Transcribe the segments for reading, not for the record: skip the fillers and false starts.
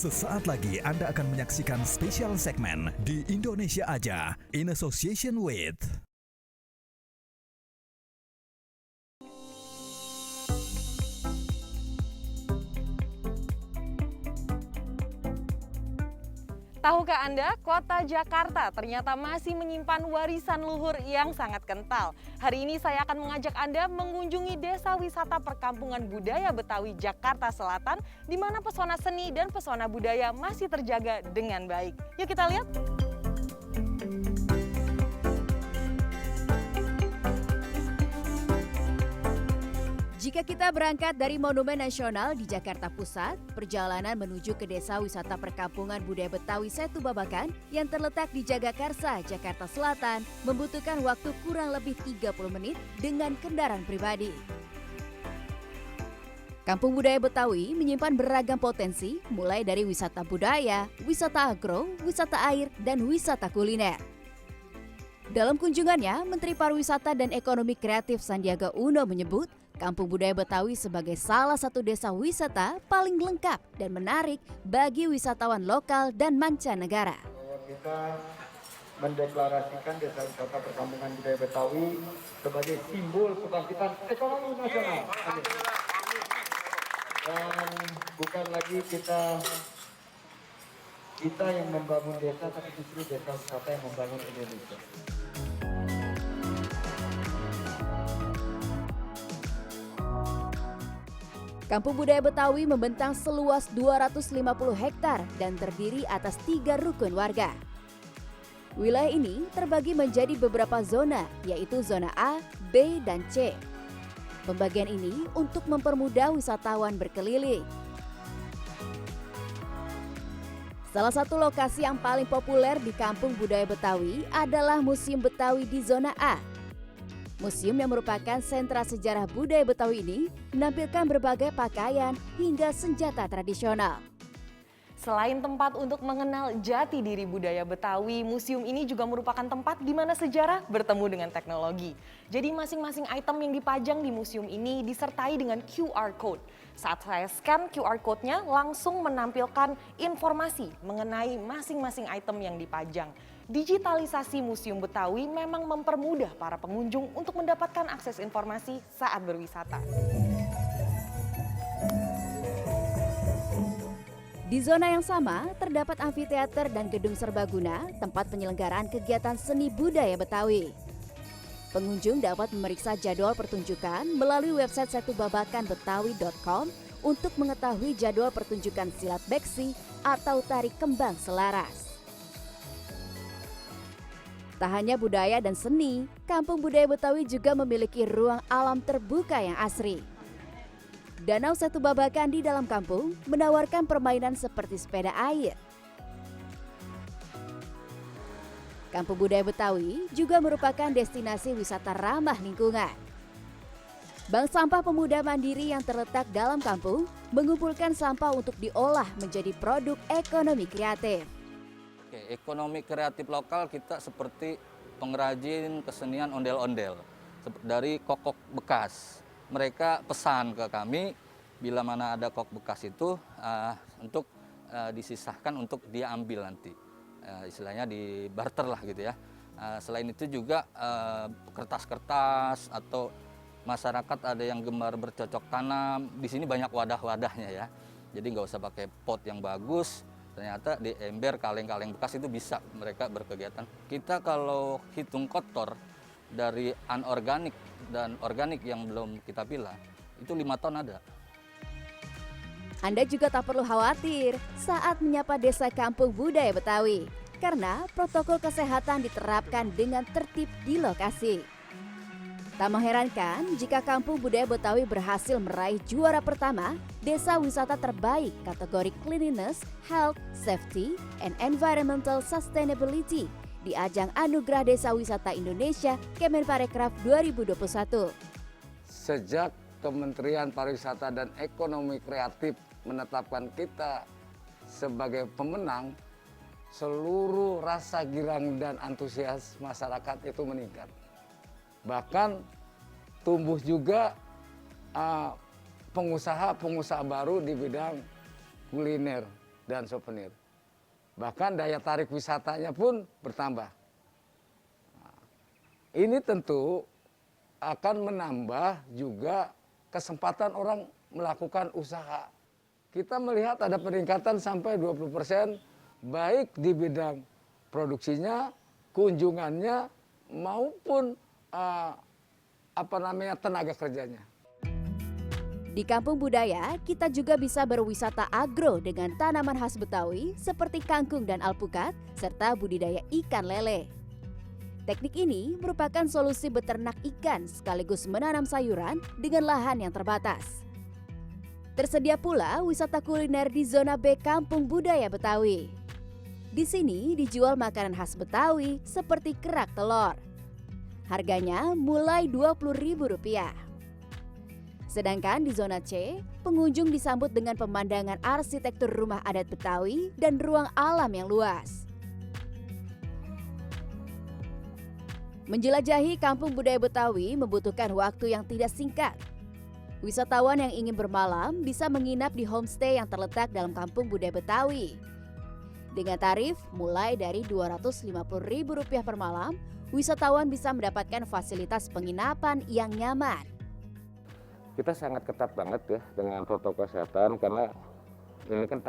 Sesaat lagi Anda akan menyaksikan spesial segmen di Indonesia Aja in association with Tahukah Anda, kota Jakarta ternyata masih menyimpan warisan luhur yang sangat kental. Hari ini saya akan mengajak Anda mengunjungi desa wisata perkampungan budaya Betawi Jakarta Selatan, di mana pesona seni dan pesona budaya masih terjaga dengan baik. Yuk kita lihat. Jika kita berangkat dari Monumen Nasional di Jakarta Pusat, perjalanan menuju ke Desa Wisata Perkampungan Budaya Betawi Setu Babakan yang terletak di Jagakarsa, Jakarta Selatan membutuhkan waktu kurang lebih 30 menit dengan kendaraan pribadi. Kampung Budaya Betawi menyimpan beragam potensi, mulai dari wisata budaya, wisata agro, wisata air, dan wisata kuliner. Dalam kunjungannya, Menteri Pariwisata dan Ekonomi Kreatif Sandiaga Uno menyebut Kampung Budaya Betawi sebagai salah satu desa wisata paling lengkap dan menarik bagi wisatawan lokal dan mancanegara. Kita mendeklarasikan desa wisata perkampungan budaya Betawi sebagai simbol kebangkitan ekonomi nasional. Dan bukan lagi kita yang membangun desa, tapi justru desa wisata yang membangun Indonesia. Kampung Budaya Betawi membentang seluas 250 hektar dan terdiri atas 3 rukun warga. Wilayah ini terbagi menjadi beberapa zona, yaitu zona A, B, dan C. Pembagian ini untuk mempermudah wisatawan berkeliling. Salah satu lokasi yang paling populer di Kampung Budaya Betawi adalah Museum Betawi di zona A. Museum yang merupakan sentra sejarah budaya Betawi ini menampilkan berbagai pakaian hingga senjata tradisional. Selain tempat untuk mengenal jati diri budaya Betawi, museum ini juga merupakan tempat di mana sejarah bertemu dengan teknologi. Jadi masing-masing item yang dipajang di museum ini disertai dengan QR Code. Saat saya scan QR Code-nya, langsung menampilkan informasi mengenai masing-masing item yang dipajang. Digitalisasi Museum Betawi memang mempermudah para pengunjung untuk mendapatkan akses informasi saat berwisata. Di zona yang sama, terdapat amfiteater dan gedung serbaguna, tempat penyelenggaraan kegiatan seni budaya Betawi. Pengunjung dapat memeriksa jadwal pertunjukan melalui website setubabakanbetawi.com untuk mengetahui jadwal pertunjukan silat beksi atau tari kembang selaras. Tak hanya budaya dan seni, Kampung Budaya Betawi juga memiliki ruang alam terbuka yang asri. Danau Setu Babakan di dalam kampung menawarkan permainan seperti sepeda air. Kampung Budaya Betawi juga merupakan destinasi wisata ramah lingkungan. Bank Sampah Pemuda Mandiri yang terletak dalam kampung mengumpulkan sampah untuk diolah menjadi produk ekonomi kreatif. Ekonomi kreatif lokal kita seperti pengrajin kesenian ondel-ondel dari kok bekas. Mereka pesan ke kami bila mana ada kok bekas itu untuk disisahkan untuk dia ambil nanti. Istilahnya di barter lah gitu ya. Selain itu juga kertas-kertas atau masyarakat ada yang gemar bercocok tanam. Di sini banyak wadah-wadahnya ya. Jadi nggak usah pakai pot yang bagus. Ternyata di ember kaleng-kaleng bekas itu bisa mereka berkegiatan. Kita kalau hitung kotor dari anorganik dan organik yang belum kita pilah, itu 5 ton ada. Anda juga tak perlu khawatir saat menyapa desa Kampung Budaya Betawi, karena protokol kesehatan diterapkan dengan tertib di lokasi. Tak mengherankan jika Kampung Budaya Betawi berhasil meraih juara pertama Desa Wisata Terbaik kategori Cleanliness, Health, Safety, and Environmental Sustainability di ajang Anugerah Desa Wisata Indonesia Kemenparekraf 2021. Sejak Kementerian Pariwisata dan Ekonomi Kreatif menetapkan kita sebagai pemenang, seluruh rasa girang dan antusias masyarakat itu meningkat. Bahkan tumbuh juga pengusaha-pengusaha baru di bidang kuliner. dan souvenir. Bahkan daya tarik wisatanya pun bertambah. Nah, ini tentu akan menambah juga kesempatan orang melakukan usaha. Kita melihat ada peningkatan sampai 20%, baik di bidang produksinya, kunjungannya, maupun tenaga kerjanya. Di Kampung Budaya, kita juga bisa berwisata agro dengan tanaman khas Betawi seperti kangkung dan alpukat, serta budidaya ikan lele. Teknik ini merupakan solusi beternak ikan sekaligus menanam sayuran dengan lahan yang terbatas. Tersedia pula wisata kuliner di zona B Kampung Budaya Betawi. Di sini dijual makanan khas Betawi seperti kerak telur. Harganya mulai Rp20.000. Sedangkan di zona C, pengunjung disambut dengan pemandangan arsitektur rumah adat Betawi dan ruang alam yang luas. Menjelajahi Kampung Budaya Betawi membutuhkan waktu yang tidak singkat. Wisatawan yang ingin bermalam bisa menginap di homestay yang terletak dalam Kampung Budaya Betawi. Dengan tarif mulai dari Rp250.000 per malam, wisatawan bisa mendapatkan fasilitas penginapan yang nyaman. Kita sangat ketat banget ya dengan protokol kesehatan karena ini kan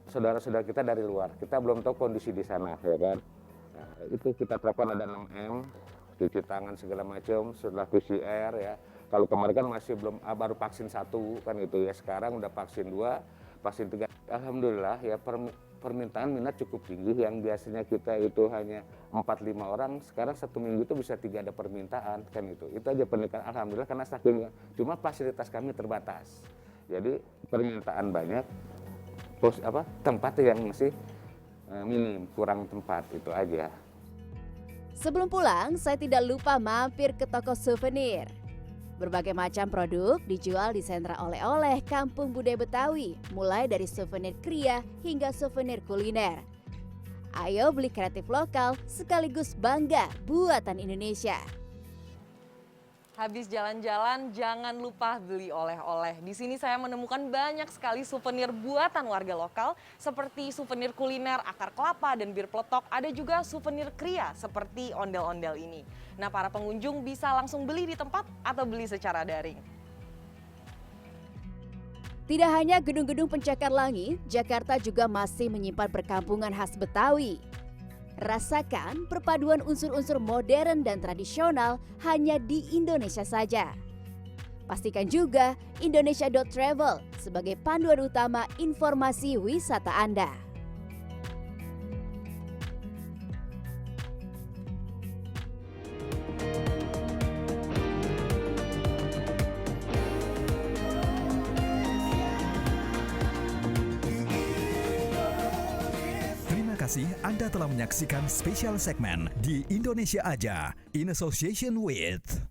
saudara-saudara kita dari luar, kita belum tahu kondisi di sana ya kan. Nah, itu kita terapkan ada 6M, cuci tangan segala macam, setelah PCR ya. Kalau kemarin kan masih belum, baru vaksin 1 kan itu ya, sekarang udah vaksin 2, vaksin 3. Alhamdulillah ya permintaan minat cukup tinggi, yang biasanya kita itu hanya 4-5 orang, sekarang 1 minggu itu bisa 3 ada permintaan kan itu aja peningkatan. Alhamdulillah karena saking, cuma fasilitas kami terbatas, jadi permintaan banyak, tempat yang masih minim, kurang tempat, itu aja. Sebelum pulang, saya tidak lupa mampir ke toko souvenir. Berbagai macam produk dijual di sentra oleh-oleh Kampung Budaya Betawi, mulai dari souvenir kria hingga souvenir kuliner. Ayo beli kreatif lokal sekaligus bangga buatan Indonesia. Habis jalan-jalan, jangan lupa beli oleh-oleh. Di sini saya menemukan banyak sekali souvenir buatan warga lokal, seperti souvenir kuliner akar kelapa dan bir peletok. Ada juga souvenir kria seperti ondel-ondel ini. Nah, para pengunjung bisa langsung beli di tempat atau beli secara daring. Tidak hanya gedung-gedung pencakar langit, Jakarta juga masih menyimpan perkampungan khas Betawi. Rasakan perpaduan unsur-unsur modern dan tradisional hanya di Indonesia saja. Pastikan juga Indonesia.travel sebagai panduan utama informasi wisata Anda. Terima kasih Anda telah menyaksikan spesial segmen di Indonesia Aja in association with